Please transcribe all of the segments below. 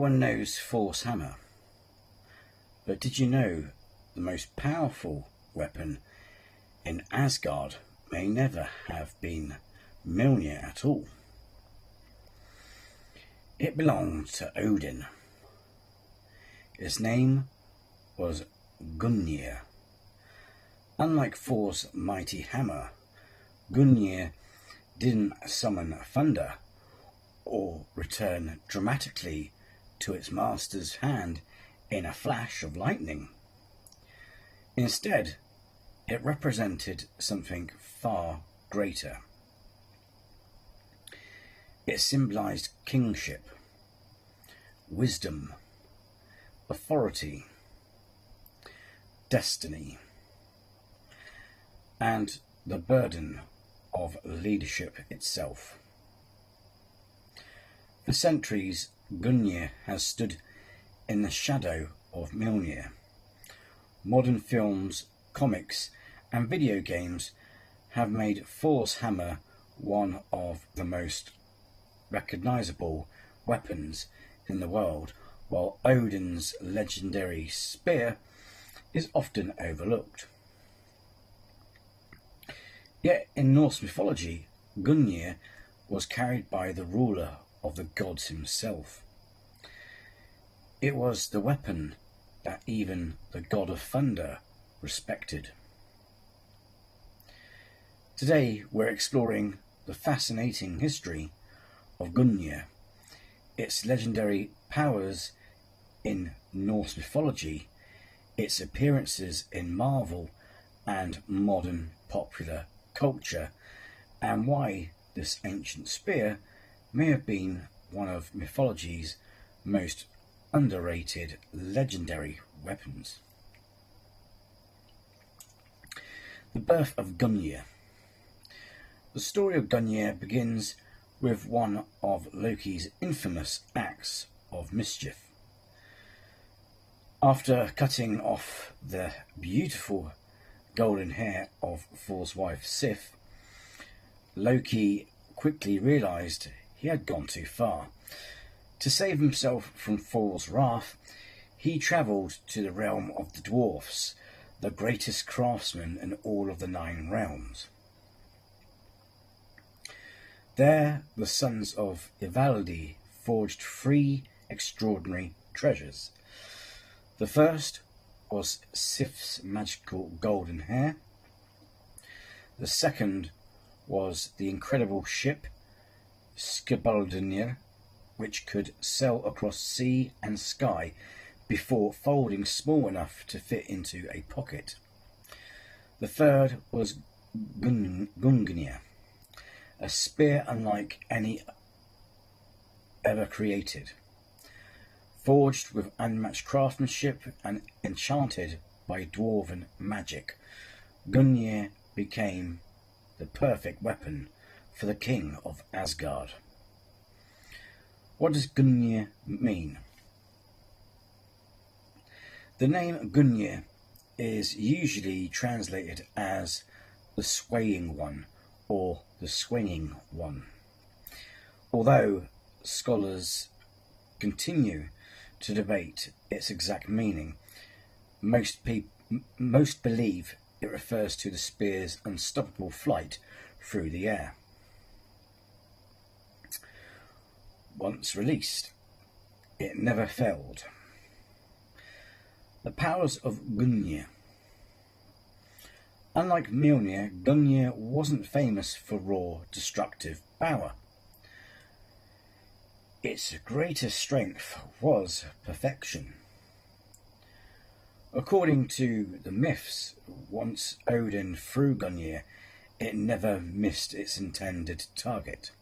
Everyone knows Thor's hammer, but did you know the most powerful weapon in Asgard may never have been Mjolnir at all? It belonged to Odin. Its name was Gungnir. Unlike Thor's mighty hammer, Gungnir didn't summon thunder or return dramatically to its master's hand in a flash of lightning. Instead, it represented something far greater. It symbolized kingship, wisdom, authority, destiny, and the burden of leadership itself. For centuries, Gungnir has stood in the shadow of Mjolnir. Modern films, comics, and video games have made Thor's hammer one of the most recognizable weapons in the world, while Odin's legendary spear is often overlooked. Yet in Norse mythology, Gungnir was carried by the ruler of the gods himself. It was the weapon that even the god of thunder respected. Today we're exploring the fascinating history of Gungnir, its legendary powers in Norse mythology, its appearances in Marvel and modern popular culture, and why this ancient spear may have been one of mythology's most underrated legendary weapons. The birth of Gungnir. The story of Gungnir begins with one of Loki's infamous acts of mischief. After cutting off the beautiful golden hair of Thor's wife Sif, Loki quickly realised he had gone too far. To save himself from Thor's wrath, he travelled to the realm of the dwarfs, the greatest craftsmen in all of the 9 realms. There, the sons of Ivaldi forged 3 extraordinary treasures. The first was Sif's magical golden hair. The second was the incredible ship Skibaldnir, which could sail across sea and sky before folding small enough to fit into a pocket. The third was Gungnir, a spear unlike any ever created, forged with unmatched craftsmanship and enchanted by dwarven magic. Gungnir became the perfect weapon for the king of Asgard. What does Gungnir mean? The name Gungnir is usually translated as the swaying one or the swinging one. Although scholars continue to debate its exact meaning, most believe it refers to the spear's unstoppable flight through the air. Once released, it never failed. The powers of Gungnir. Unlike Mjolnir, Gungnir wasn't famous for raw, destructive power. Its greatest strength was perfection. According to the myths, once Odin threw Gungnir, it never missed its intended target.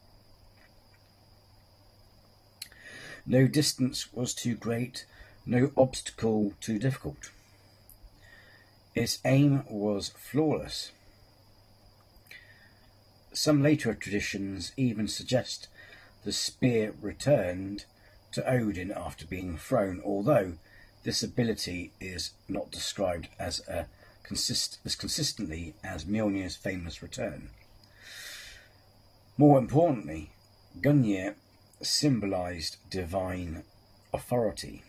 No distance was too great, no obstacle too difficult. Its aim was flawless. Some later traditions even suggest the spear returned to Odin after being thrown, although this ability is not described as consistently as Mjolnir's famous return. More importantly, Gungnir symbolised divine authority.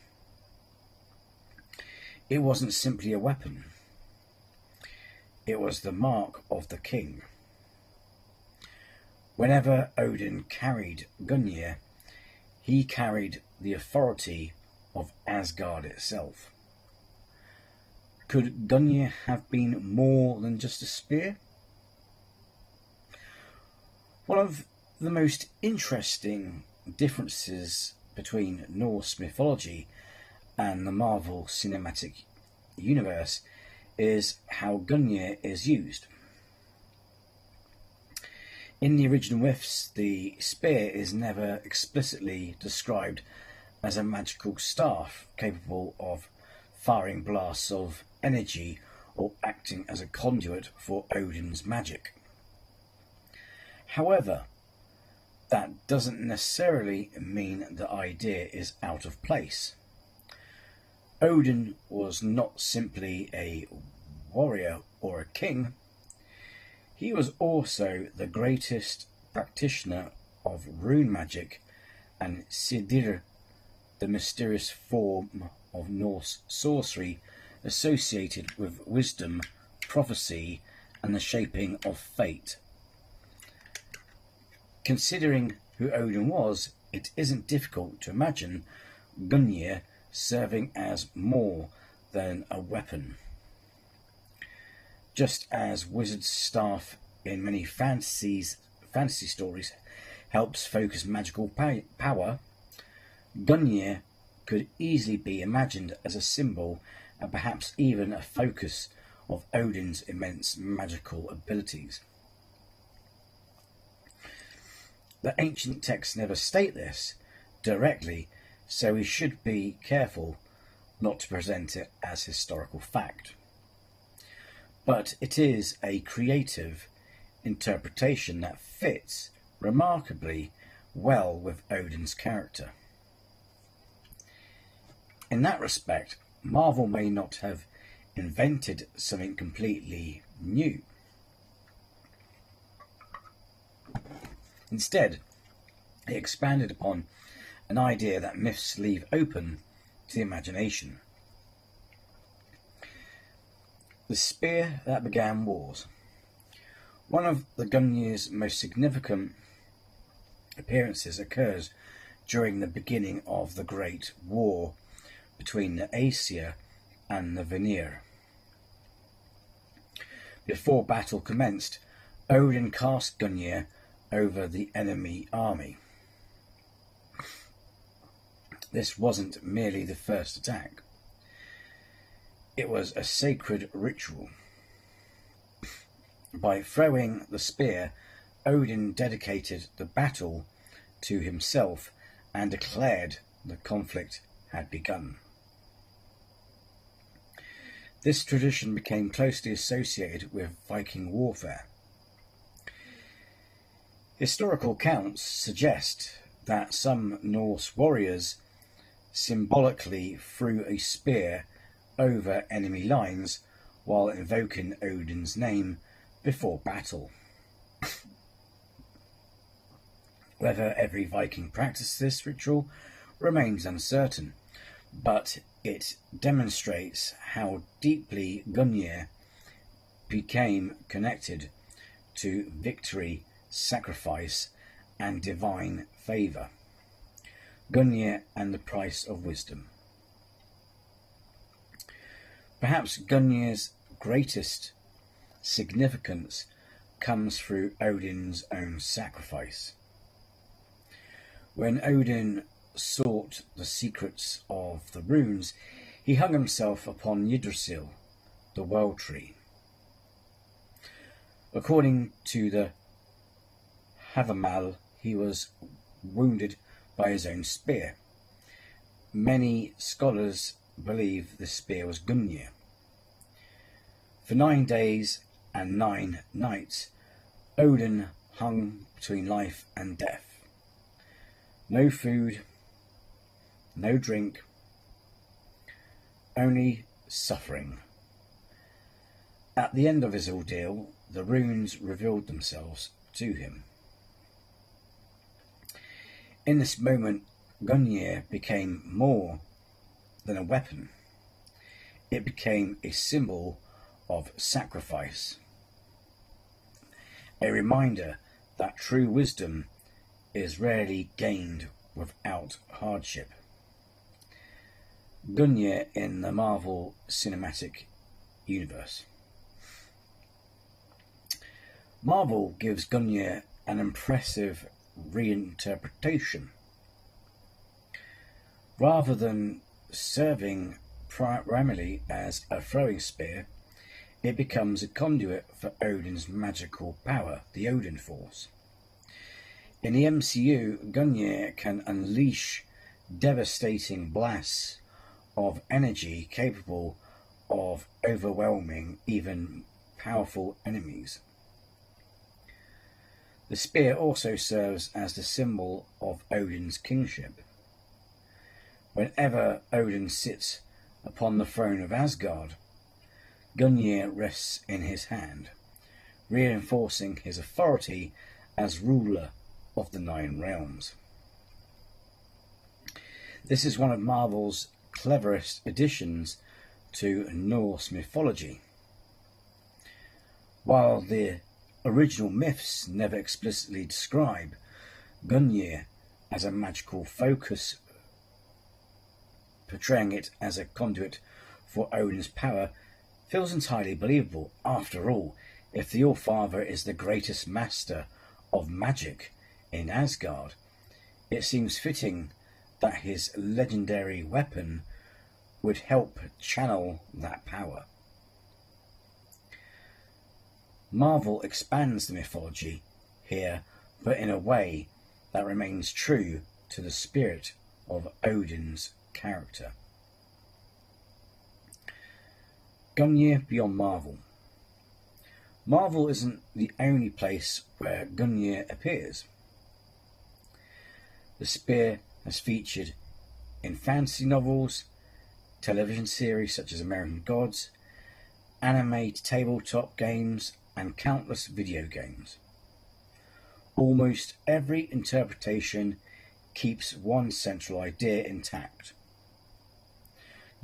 It wasn't simply a weapon. It was the mark of the king. Whenever Odin carried Gungnir, he carried the authority of Asgard itself. Could Gungnir have been more than just a spear? One of the most interesting differences between Norse mythology and the Marvel Cinematic Universe is how Gungnir is used. In the original myths, the spear is never explicitly described as a magical staff capable of firing blasts of energy or acting as a conduit for Odin's magic. However, that doesn't necessarily mean the idea is out of place. Odin was not simply a warrior or a king. He was also the greatest practitioner of rune magic and Sidir, the mysterious form of Norse sorcery associated with wisdom, prophecy, and the shaping of fate. Considering who Odin was, it isn't difficult to imagine Gungnir serving as more than a weapon. Just as wizard's staff in many fantasy stories helps focus magical power, Gungnir could easily be imagined as a symbol and perhaps even a focus of Odin's immense magical abilities. The ancient texts never state this directly, so we should be careful not to present it as historical fact. But it is a creative interpretation that fits remarkably well with Odin's character. In that respect, Marvel may not have invented something completely new. Instead, it expanded upon an idea that myths leave open to the imagination. The spear that began wars. One of the Gungnir's most significant appearances occurs during the beginning of the Great War between the Aesir and the Vanir. Before battle commenced, Odin cast Gungnir over the enemy army. This wasn't merely the first attack. It was a sacred ritual. By throwing the spear, Odin dedicated the battle to himself and declared the conflict had begun. This tradition became closely associated with Viking warfare. Historical accounts suggest that some Norse warriors symbolically threw a spear over enemy lines while invoking Odin's name before battle. Whether every Viking practiced this ritual remains uncertain, but it demonstrates how deeply Gungnir became connected to victory, sacrifice, and divine favour. Gungnir and the price of wisdom. Perhaps Gungnir's greatest significance comes through Odin's own sacrifice. When Odin sought the secrets of the runes, he hung himself upon Yggdrasil, the World Tree. According to the Havamal, he was wounded by his own spear. Many scholars believe the spear was Gungnir. For 9 days and 9 nights, Odin hung between life and death. No food, no drink, only suffering. At the end of his ordeal, the runes revealed themselves to him. In this moment Gungnir became more than a weapon. It became a symbol of sacrifice, a reminder that true wisdom is rarely gained without hardship. Gungnir in the Marvel Cinematic Universe. Marvel gives Gungnir an impressive reinterpretation. Rather than serving primarily as a throwing spear, it becomes a conduit for Odin's magical power, the Odin Force. In the MCU, Gungnir can unleash devastating blasts of energy capable of overwhelming even powerful enemies. The spear also serves as the symbol of Odin's kingship. Whenever Odin sits upon the throne of Asgard, Gungnir rests in his hand, reinforcing his authority as ruler of the Nine Realms. This is one of Marvel's cleverest additions to Norse mythology. While the original myths never explicitly describe Gungnir as a magical focus, portraying it as a conduit for Odin's power feels entirely believable. After all, if the Allfather is the greatest master of magic in Asgard, it seems fitting that his legendary weapon would help channel that power. Marvel expands the mythology here, but in a way that remains true to the spirit of Odin's character. Gungnir beyond Marvel. Marvel isn't the only place where Gungnir appears. The spear has featured in fantasy novels, television series such as American Gods, anime tabletop games, and countless video games. Almost every interpretation keeps one central idea intact.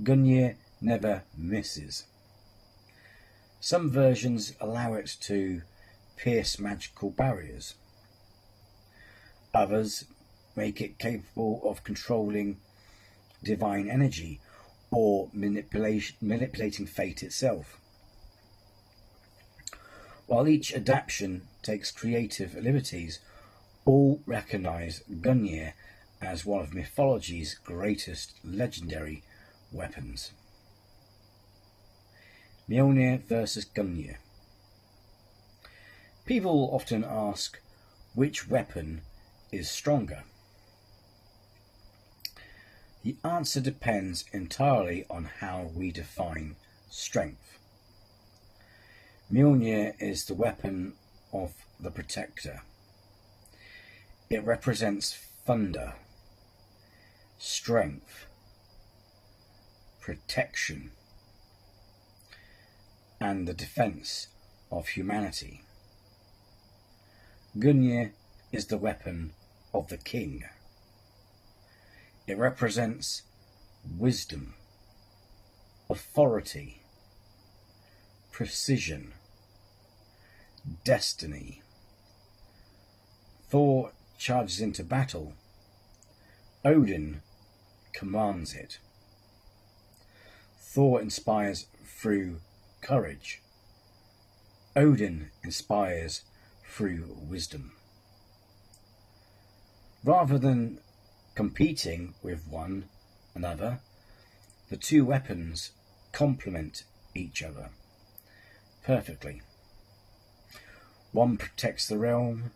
Gungnir never misses. Some versions allow it to pierce magical barriers. Others make it capable of controlling divine energy or manipulating fate itself. While each adaptation takes creative liberties, all recognise Gungnir as one of mythology's greatest legendary weapons. Mjolnir versus Gungnir. People often ask which weapon is stronger. The answer depends entirely on how we define strength. Mjolnir is the weapon of the protector. It represents thunder, strength, protection, and the defense of humanity. Gungnir is the weapon of the king. It represents wisdom, authority, precision, destiny. Thor charges into battle. Odin commands it. Thor inspires through courage. Odin inspires through wisdom. Rather than competing with one another, the two weapons complement each other perfectly. One protects the realm,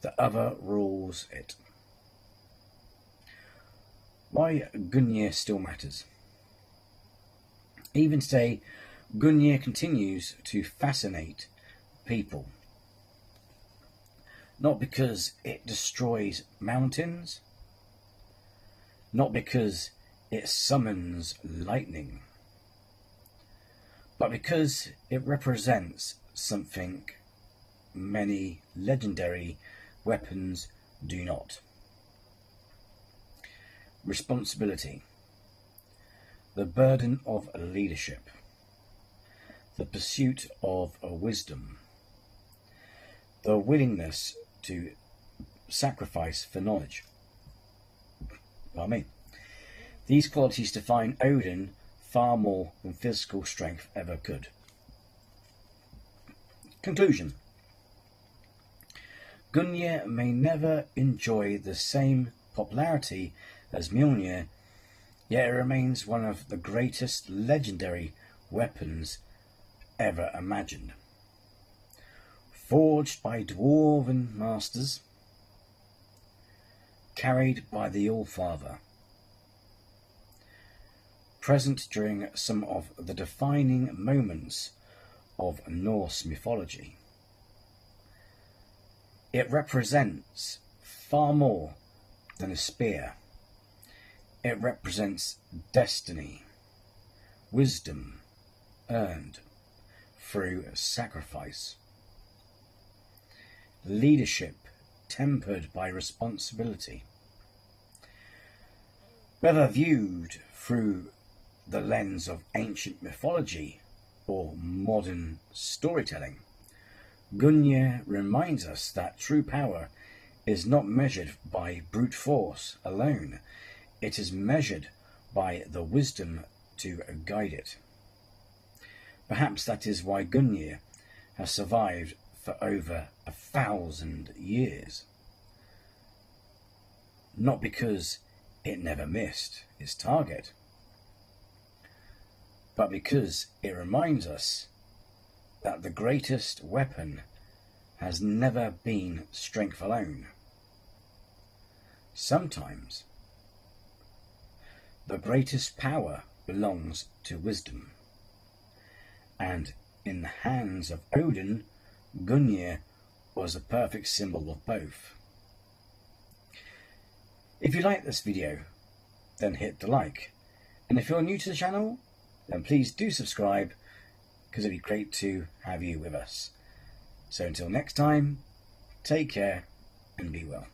the other rules it. Why Gungnir still matters. Even today, Gungnir continues to fascinate people. Not because it destroys mountains, not because it summons lightning, but because it represents something many legendary weapons do not. responsibility, the burden of leadership, the pursuit of wisdom, the willingness to sacrifice for knowledge. These qualities define Odin far more than physical strength ever could. Conclusion. Gungnir may never enjoy the same popularity as Mjolnir, yet it remains one of the greatest legendary weapons ever imagined. Forged by dwarven masters, carried by the Allfather, present during some of the defining moments of Norse mythology. It represents far more than a spear. It represents destiny, wisdom earned through sacrifice, leadership tempered by responsibility. Whether viewed through the lens of ancient mythology or modern storytelling, Gungnir reminds us that true power is not measured by brute force alone. It is measured by the wisdom to guide it. Perhaps that is why Gungnir has survived for over 1,000 years. Not because it never missed its target, but because it reminds us that the greatest weapon has never been strength alone. Sometimes the greatest power belongs to wisdom, and in the hands of Odin, Gungnir was a perfect symbol of both. If you like this video, then hit the like, and if you're new to the channel, then please do subscribe, because it'd be great to have you with us. So until next time, take care and be well.